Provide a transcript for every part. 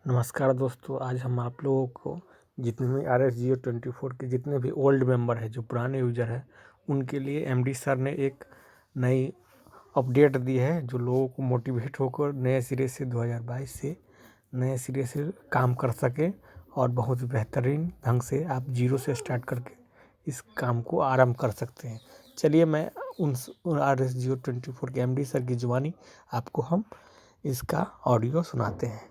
नमस्कार दोस्तों, आज हम आप लोगों को जितने भी RS Jio 24 के जितने भी ओल्ड मेंबर हैं, जो पुराने यूज़र हैं, उनके लिए MD सर ने एक नई अपडेट दी है, जो लोगों को मोटिवेट होकर नए सिरे से 2022 से नए सिरे से काम कर सकें और बहुत बेहतरीन ढंग से आप जीरो से स्टार्ट करके इस काम को आरंभ कर सकते हैं। चलिए मैं उन RS Jio 24 के MD सर की जुबानी आपको हम इसका ऑडियो सुनाते हैं।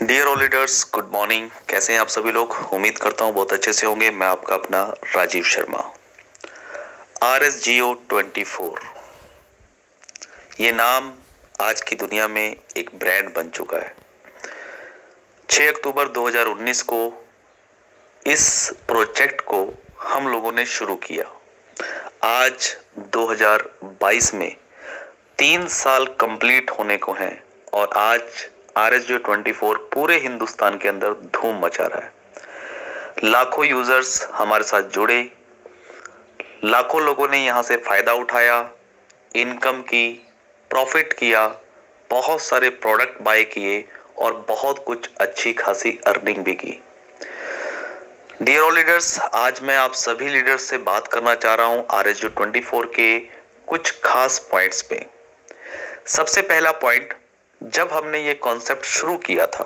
Dear all leaders, good morning. कैसे हैं आप सभी लोग? उम्मीद करता हूँ बहुत अच्छे से होंगे। मैं आपका अपना राजीव शर्मा। RS Jio 24 ये नाम आज की दुनिया में एक ब्रांड बन चुका है। 6 अक्टूबर 2019 को इस प्रोजेक्ट को हम लोगों ने शुरू किया। आज 2022 में 3 साल कंप्लीट होने को हैं और आज RS Jio 24 पूरे हिंदुस्तान के अंदर धूम मचा रहा है। लाखों यूजर्स हमारे साथ जुड़े, लाखों लोगों ने यहां से फायदा उठाया, इनकम की, प्रॉफिट किया, बहुत सारे प्रोडक्ट बाय किए और बहुत कुछ अच्छी खासी अर्निंग भी की। डियर ऑल लीडर्स, आज मैं आप सभी लीडर्स से बात करना चाह रहा हूं RS Jio 24 के कुछ खास पॉइंट्स पे। सबसे पहला पॉइंट, जब हमने ये कॉन्सेप्ट शुरू किया था,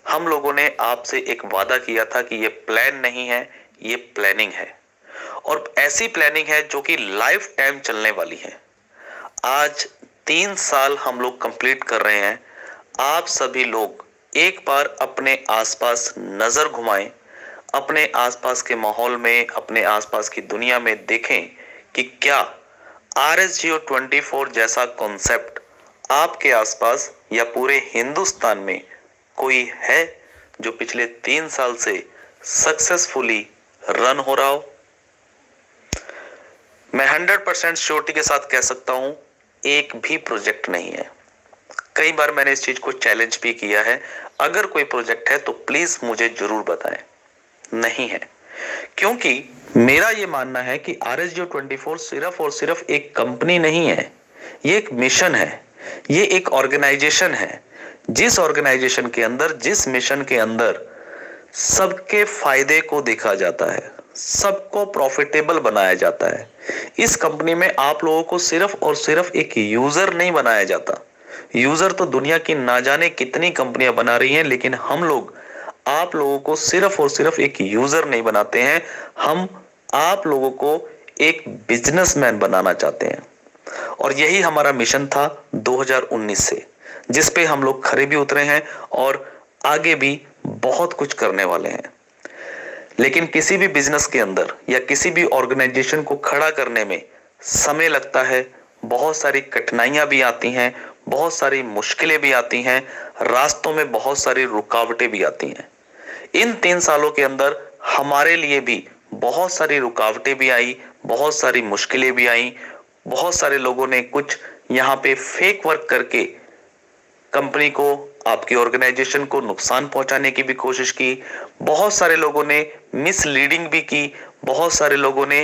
हम लोगों ने आपसे एक वादा किया था कि ये प्लान नहीं है, ये प्लानिंग है और ऐसी प्लानिंग है जो कि लाइफ टाइम चलने वाली है। आज 3 साल हम लोग कंप्लीट कर रहे हैं। आप सभी लोग एक बार अपने आसपास नजर घुमाएं, अपने आसपास के माहौल में, अपने आसपास की दुनिया में देखें कि क्या RS Jio 24 जैसा कॉन्सेप्ट आपके आसपास या पूरे हिंदुस्तान में कोई है जो पिछले 3 साल से सक्सेसफुली रन हो रहा हो। मैं 100% श्योरिटी के साथ कह सकता हूं, एक भी प्रोजेक्ट नहीं है। कई बार मैंने इस चीज को चैलेंज भी किया है, अगर कोई प्रोजेक्ट है तो प्लीज मुझे जरूर बताएं। नहीं है, क्योंकि मेरा यह मानना है कि RS Jio 24 सिर्फ और सिर्फ एक कंपनी नहीं है, ये एक मिशन है, ये एक ऑर्गेनाइजेशन है। जिस ऑर्गेनाइजेशन के अंदर, जिस मिशन के अंदर सबके फायदे को देखा जाता है, सबको प्रॉफिटेबल बनाया जाता है। इस कंपनी में आप लोगों को सिर्फ और सिर्फ एक यूजर नहीं बनाया जाता। यूजर तो दुनिया की ना जाने कितनी कंपनियां बना रही हैं, लेकिन हम लोग आप लोगों को सिर्फ और सिर्फ एक यूजर नहीं बनाते हैं, हम आप लोगों को एक बिजनेसमैन बनाना चाहते हैं। और यही हमारा मिशन था 2019 से, जिस पे हम लोग खरे भी उतरे हैं और आगे भी बहुत कुछ करने वाले हैं। लेकिन किसी भी बिजनेस के अंदर या किसी भी ऑर्गेनाइजेशन को खड़ा करने में समय लगता है, बहुत सारी कठिनाइयां भी आती हैं, बहुत सारी मुश्किलें भी आती हैं, रास्तों में बहुत सारी रुकावटें भी आती हैं। इन 3 सालों के अंदर हमारे लिए भी बहुत सारी रुकावटें भी आई, बहुत सारी मुश्किलें भी आई। बहुत सारे लोगों ने कुछ यहाँ पे फेक वर्क करके कंपनी को, आपकी ऑर्गेनाइजेशन को नुकसान पहुंचाने की भी कोशिश की। बहुत सारे लोगों ने मिसलीडिंग भी की, बहुत सारे लोगों ने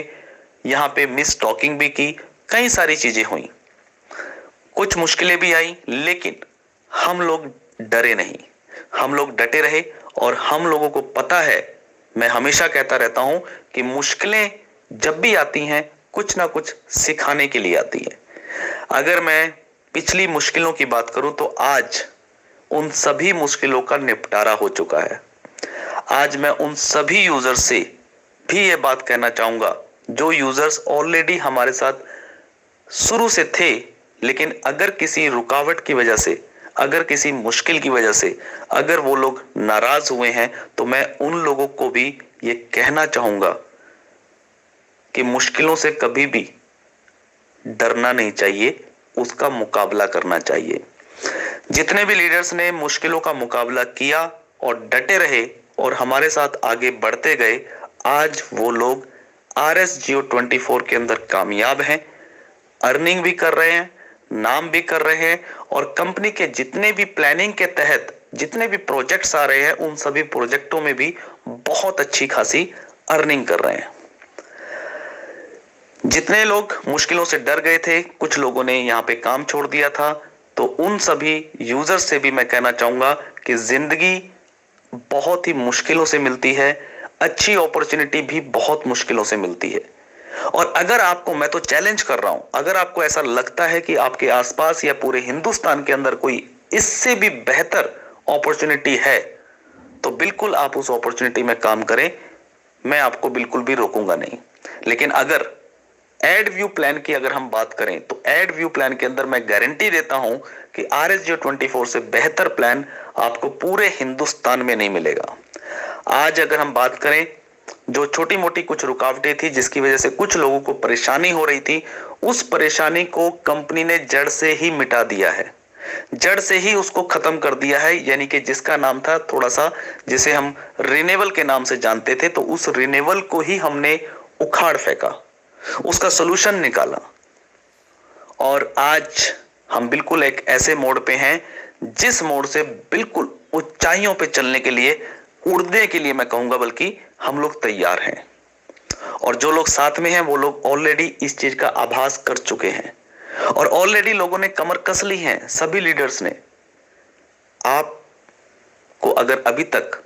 यहाँ पे मिस टॉकिंग भी की। कई सारी चीजें हुई, कुछ मुश्किलें भी आई, लेकिन हम लोग डरे नहीं, हम लोग डटे रहे। और हम लोगों को पता है, मैं हमेशा कहता रहता हूं कि मुश्किलें जब भी आती हैं, कुछ ना कुछ सिखाने के लिए आती है। अगर मैं पिछली मुश्किलों की बात करूं तो आज उन सभी मुश्किलों का निपटारा हो चुका है। आज मैं उन सभी यूजर्स से भी ये बात कहना चाहूंगा, जो यूजर्स ऑलरेडी हमारे साथ शुरू से थे, लेकिन अगर किसी रुकावट की वजह से, अगर किसी मुश्किल की वजह से अगर वो लोग नाराज हुए हैं, तो मैं उन लोगों को भी ये कहना चाहूंगा कि मुश्किलों से कभी भी डरना नहीं चाहिए, उसका मुकाबला करना चाहिए। जितने भी लीडर्स ने मुश्किलों का मुकाबला किया और डटे रहे और हमारे साथ आगे बढ़ते गए, आज वो लोग RS Jio 24 के अंदर कामयाब हैं, अर्निंग भी कर रहे हैं, नाम भी कर रहे हैं और कंपनी के जितने भी प्लानिंग के तहत जितने भी प्रोजेक्ट्स आ रहे हैं, उन सभी प्रोजेक्टों में भी बहुत अच्छी खासी अर्निंग कर रहे हैं। जितने लोग मुश्किलों से डर गए थे, कुछ लोगों ने यहाँ पे काम छोड़ दिया था, तो उन सभी यूजर्स से भी मैं कहना चाहूंगा कि जिंदगी बहुत ही मुश्किलों से मिलती है, अच्छी अपॉर्चुनिटी भी बहुत मुश्किलों से मिलती है। और अगर आपको, मैं तो चैलेंज कर रहा हूं, अगर आपको ऐसा लगता है कि आपके आसपास या पूरे हिंदुस्तान के अंदर कोई इससे भी बेहतर अपॉर्चुनिटी है, तो बिल्कुल आप उस अपॉर्चुनिटी में काम करें, मैं आपको बिल्कुल भी रोकूंगा नहीं। लेकिन अगर एड व्यू प्लान की अगर हम बात करें, तो एड व्यू प्लान के अंदर मैं गारंटी देता हूं कि RSGeo24 से बेहतर प्लान आपको पूरे हिंदुस्तान में नहीं मिलेगा। आज अगर हम बात करें, जो छोटी मोटी कुछ रुकावटें थी जिसकी वजह से कुछ लोगों को परेशानी हो रही थी, उस परेशानी को कंपनी ने जड़ से ही मिटा दिया है, जड़ से ही उसको खत्म कर दिया है। यानी कि जिसका नाम था थोड़ा सा, जिसे हम रिनेवल के नाम से जानते थे, तो उस रिनेवल को ही हमने उखाड़ फेंका, उसका सोल्यूशन निकाला। और आज हम बिल्कुल एक ऐसे मोड़ पे हैं जिस मोड़ से बिल्कुल ऊंचाइयों पे चलने के लिए, उड़ने के लिए मैं कहूंगा, बल्कि हम लोग तैयार हैं। और जो लोग साथ में हैं वो लोग ऑलरेडी इस चीज का आभास कर चुके हैं और ऑलरेडी लोगों ने कमर कस ली है, सभी लीडर्स ने। आपको अगर अभी तक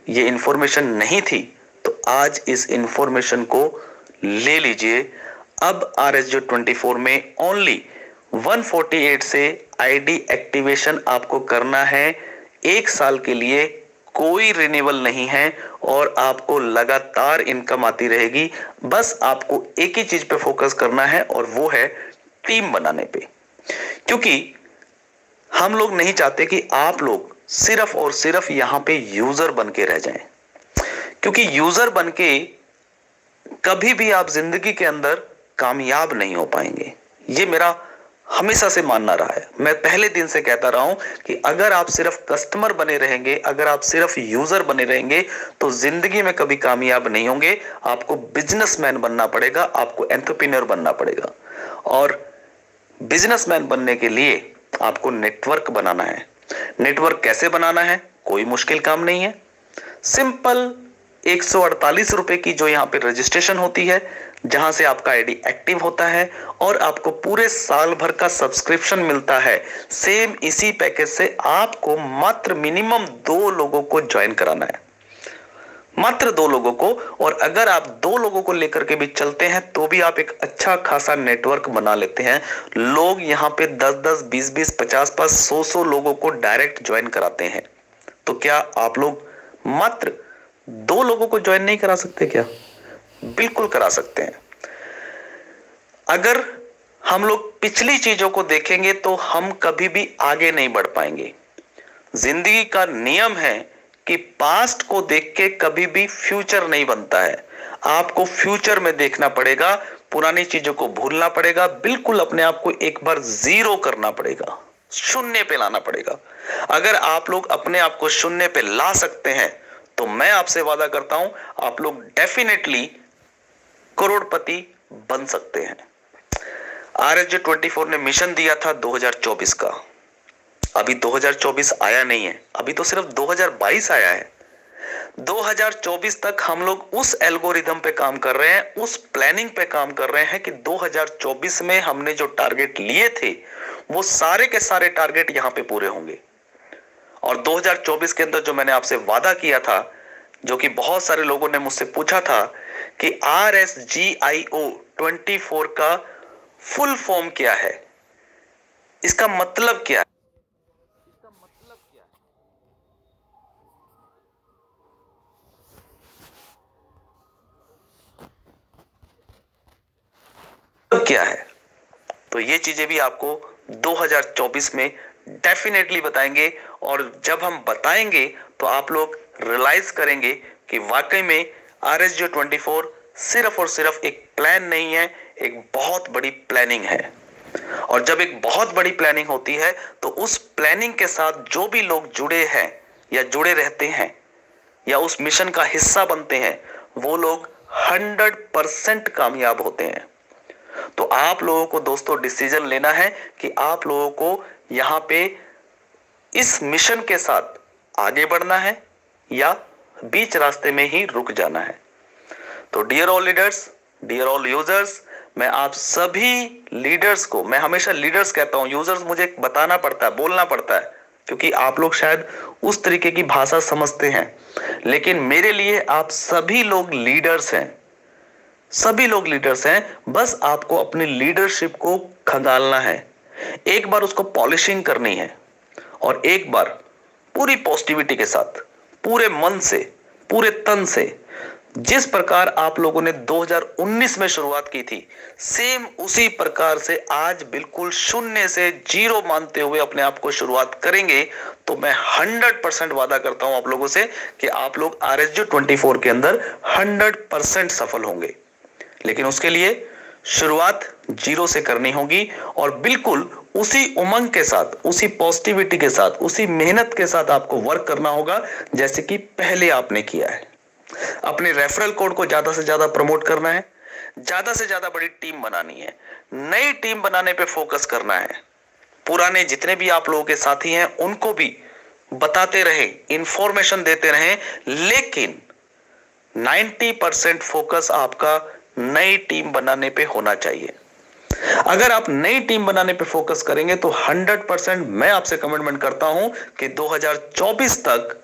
ये इंफॉर्मेशन नहीं थी तो आज इस इंफॉर्मेशन को ले लीजिए। अब RSGeo24 में ओनली 148 से आईडी एक्टिवेशन आपको करना है। 1 साल के लिए कोई रिन्यूअल नहीं है और आपको लगातार इनकम आती रहेगी। बस आपको एक ही चीज पे फोकस करना है और वो है टीम बनाने पे, क्योंकि हम लोग नहीं चाहते कि आप लोग सिर्फ और सिर्फ यहां पे यूजर बन के रह जाएं, क्योंकि यूजर बन के कभी भी आप जिंदगी के अंदर कामयाब नहीं हो पाएंगे। ये मेरा हमेशा से मानना रहा है। मैं पहले दिन से कहता रहा हूं कि अगर आप सिर्फ कस्टमर बने रहेंगे, अगर आप सिर्फ यूजर बने रहेंगे, तो जिंदगी में कभी कामयाब नहीं होंगे। आपको बिजनेसमैन बनना पड़ेगा, आपको एंटरप्रेन्योर बनना पड़ेगा। और बिजनेसमैन बनने के लिए आपको नेटवर्क बनाना है। नेटवर्क कैसे बनाना है? कोई मुश्किल काम नहीं है। सिंपल 148 रुपए की जो यहाँ पे रजिस्ट्रेशन होती है, जहां से आपका आईडी एक्टिव होता है और आपको पूरे साल भर का सब्सक्रिप्शन मिलता है। सेम इसी पैकेज से आपको मात्र मिनिमम 2 लोगों को ज्वाइन कराना है, मात्र 2 लोगों को। और अगर आप 2 लोगों को लेकर के भी चलते हैं तो भी आप एक अच्छा खासा नेटवर्क बना लेते हैं। लोग यहाँ पे 10-10, 20-20, 50-50, 100-100 लोगों को डायरेक्ट ज्वाइन कराते हैं। तो क्या आप लोग मात्र 2 लोगों को ज्वाइन नहीं करा सकते क्या? बिल्कुल करा सकते हैं। अगर हम लोग पिछली चीजों को देखेंगे तो हम कभी भी आगे नहीं बढ़ पाएंगे। जिंदगी का नियम है कि पास्ट को देख के कभी भी फ्यूचर नहीं बनता है। आपको फ्यूचर में देखना पड़ेगा, पुरानी चीजों को भूलना पड़ेगा, बिल्कुल अपने आप को एक बार जीरो करना पड़ेगा, शून्य पे लाना पड़ेगा। अगर आप लोग अपने आप को शून्य पे ला सकते हैं तो मैं आपसे वादा करता हूं आप लोग डेफिनेटली करोड़पति बन सकते हैं। RSGeo24 ने मिशन दिया था 2024 का। अभी 2024 आया नहीं है, अभी तो सिर्फ 2022 आया है। 2024 तक हम लोग उस एल्गोरिथम पे काम कर रहे हैं, उस प्लानिंग पे काम कर रहे हैं कि 2024 में हमने जो टारगेट लिए थे वो सारे के सारे टारगेट यहां पे पूरे होंगे। और 2024 के अंदर जो मैंने आपसे वादा किया था, जो कि बहुत सारे लोगों ने मुझसे पूछा था कि RSGeo24 का फुल फॉर्म क्या है, इसका मतलब क्या है? क्या है? तो ये चीजें भी आपको 2024 में डेफिनेटली बताएंगे। और जब हम बताएंगे तो आप लोग रियलाइज करेंगे कि वाकई में RSGeo24 सिर्फ और सिर्फ एक प्लान नहीं है, एक बहुत बड़ी प्लानिंग है। और जब एक बहुत बड़ी प्लानिंग होती है तो उस प्लानिंग के साथ जो भी लोग जुड़े हैं या जुड़े रहते हैं या उस मिशन का हिस्सा बनते हैं, वो लोग 100% कामयाब होते हैं। तो आप लोगों को दोस्तों डिसीजन लेना है कि आप लोगों को यहां पे इस मिशन के साथ आगे बढ़ना है या बीच रास्ते में ही रुक जाना है। तो dear all leaders, dear all users, मैं आप सभी लीडर्स को, मैं हमेशा लीडर्स कहता हूं, यूजर्स मुझे बताना पड़ता है, बोलना पड़ता है, क्योंकि आप लोग शायद उस तरीके की भाषा समझते हैं, लेकिन मेरे लिए आप सभी लोग लीडर्स हैं, सभी लोग लीडर्स हैं। बस आपको अपनी लीडरशिप को खंगालना है, एक बार उसको पॉलिशिंग करनी है, और एक बार पूरी पॉजिटिविटी के साथ, पूरे मन से, पूरे तन से, जिस प्रकार आप लोगों ने 2019 में शुरुआत की थी, सेम उसी प्रकार से आज बिल्कुल शून्य से जीरो मानते हुए अपने आप को शुरुआत करेंगे, तो मैं 100% वादा करता हूं आप लोगों से कि आप लोग RSG 24 के अंदर 100% सफल होंगे। लेकिन उसके लिए शुरुआत जीरो से करनी होगी, और बिल्कुल उसी उमंग के साथ, उसी पॉजिटिविटी के साथ, उसी मेहनत के साथ आपको वर्क करना होगा जैसे कि पहले आपने किया है। अपने रेफरल कोड को ज्यादा से ज्यादा प्रमोट करना है, ज्यादा से ज्यादा बड़ी टीम बनानी है, नई टीम बनाने पे फोकस करना है। पुराने जितने भी आप लोगों के साथी हैं उनको भी बताते रहे, इंफॉर्मेशन देते रहे, लेकिन 90% फोकस आपका नई टीम बनाने पे होना चाहिए। अगर आप नई टीम बनाने पे फोकस करेंगे तो 100% मैं आपसे कमिटमेंट करता हूं कि 2024 तक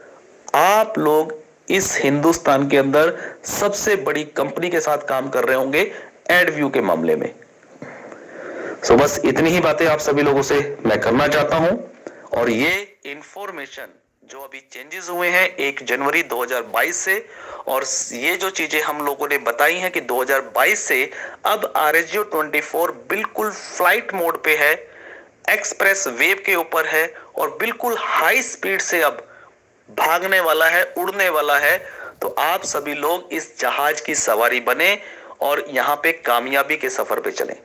आप लोग इस हिंदुस्तान के अंदर सबसे बड़ी कंपनी के साथ काम कर रहे होंगे एडव्यू के मामले में। सो बस इतनी ही बातें आप सभी लोगों से मैं करना चाहता हूं, और ये इंफॉर्मेशन जो अभी चेंजेस हुए हैं 1 जनवरी 2022 से, और ये जो चीजें हम लोगों ने बताई हैं कि 2022 से अब RSG 24 बिल्कुल फ्लाइट मोड पे है, एक्सप्रेस वेव के ऊपर है, और बिल्कुल हाई स्पीड से अब भागने वाला है, उड़ने वाला है। तो आप सभी लोग इस जहाज की सवारी बने और यहां पे कामयाबी के सफर पे चलें।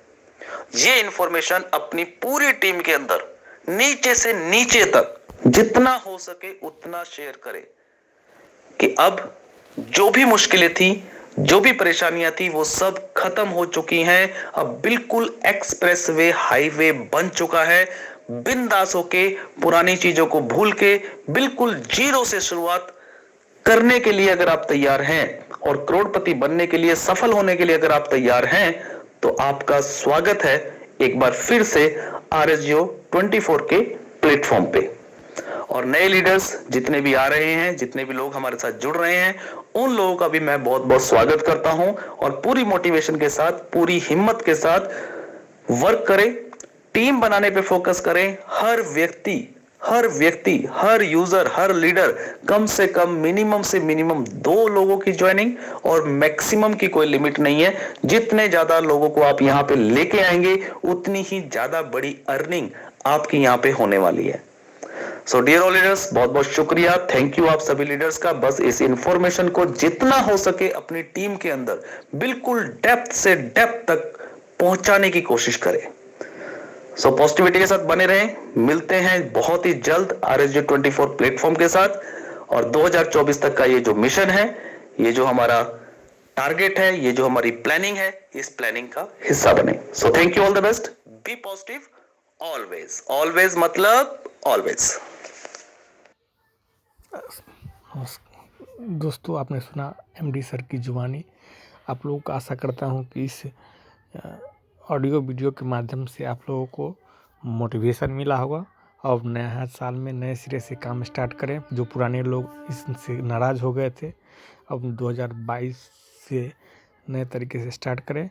ये इंफॉर्मेशन अपनी पूरी टीम के अंदर नीचे से नीचे तक जितना हो सके उतना शेयर करें कि अब जो भी मुश्किलें थी, जो भी परेशानियां थी, वो सब खत्म हो चुकी हैं। अब बिल्कुल एक्सप्रेस वे, हाईवे बन चुका है। बिंदास होके, पुरानी चीजों को भूल के, बिल्कुल जीरो से शुरुआत करने के लिए अगर आप तैयार हैं, और करोड़पति बनने के लिए, सफल होने के लिए अगर आप तैयार हैं, तो आपका स्वागत है एक बार फिर से RSG 24 के प्लेटफॉर्म पे। और नए लीडर्स जितने भी आ रहे हैं, जितने भी लोग हमारे साथ जुड़ रहे हैं, उन लोगों का भी मैं बहुत बहुत स्वागत करता हूं, और पूरी मोटिवेशन के साथ, पूरी हिम्मत के साथ वर्क करें, टीम बनाने पे फोकस करें। हर व्यक्ति, हर यूजर, हर लीडर कम से कम, मिनिमम से मिनिमम 2 लोगों की ज्वाइनिंग, और मैक्सिमम की कोई लिमिट नहीं है। जितने ज्यादा लोगों को आप यहां पे लेके आएंगे उतनी ही ज्यादा बड़ी अर्निंग आपकी यहां पे होने वाली है। सो डियर ऑल लीडर्स, बहुत बहुत शुक्रिया, थैंक यू आप सभी लीडर्स का। बस इस इंफॉर्मेशन को जितना हो सके अपनी टीम के अंदर बिल्कुल डेप्थ से डेप्थ तक पहुंचाने की कोशिश करें। सो पॉजिटिविटी के साथ बने रहें। मिलते हैं बहुत ही जल्द RSG 24 प्लेटफॉर्म के साथ, और 2024 तक का ये जो मिशन है, ये जो हमारा टारगेट है, ये जो हमारी प्लानिंग है, इस प्लानिंग का हिस्सा बने। So thank you, all the best, be positive always. Always मतलब ऑलवेज। दोस्तों, आपने सुना MD सर की जुबानी। आप लोगों को आशा करता हूं कि इस ऑडियो वीडियो के माध्यम से आप लोगों को मोटिवेशन मिला होगा, और नया साल में नए सिरे से काम स्टार्ट करें। जो पुराने लोग इससे नाराज़ हो गए थे, अब 2022 से नए तरीके से स्टार्ट करें।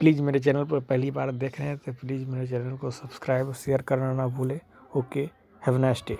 प्लीज़ मेरे चैनल पर पहली बार देख रहे हैं तो प्लीज़ मेरे चैनल को सब्सक्राइब, शेयर करना ना भूलें। Okay, have a nice day.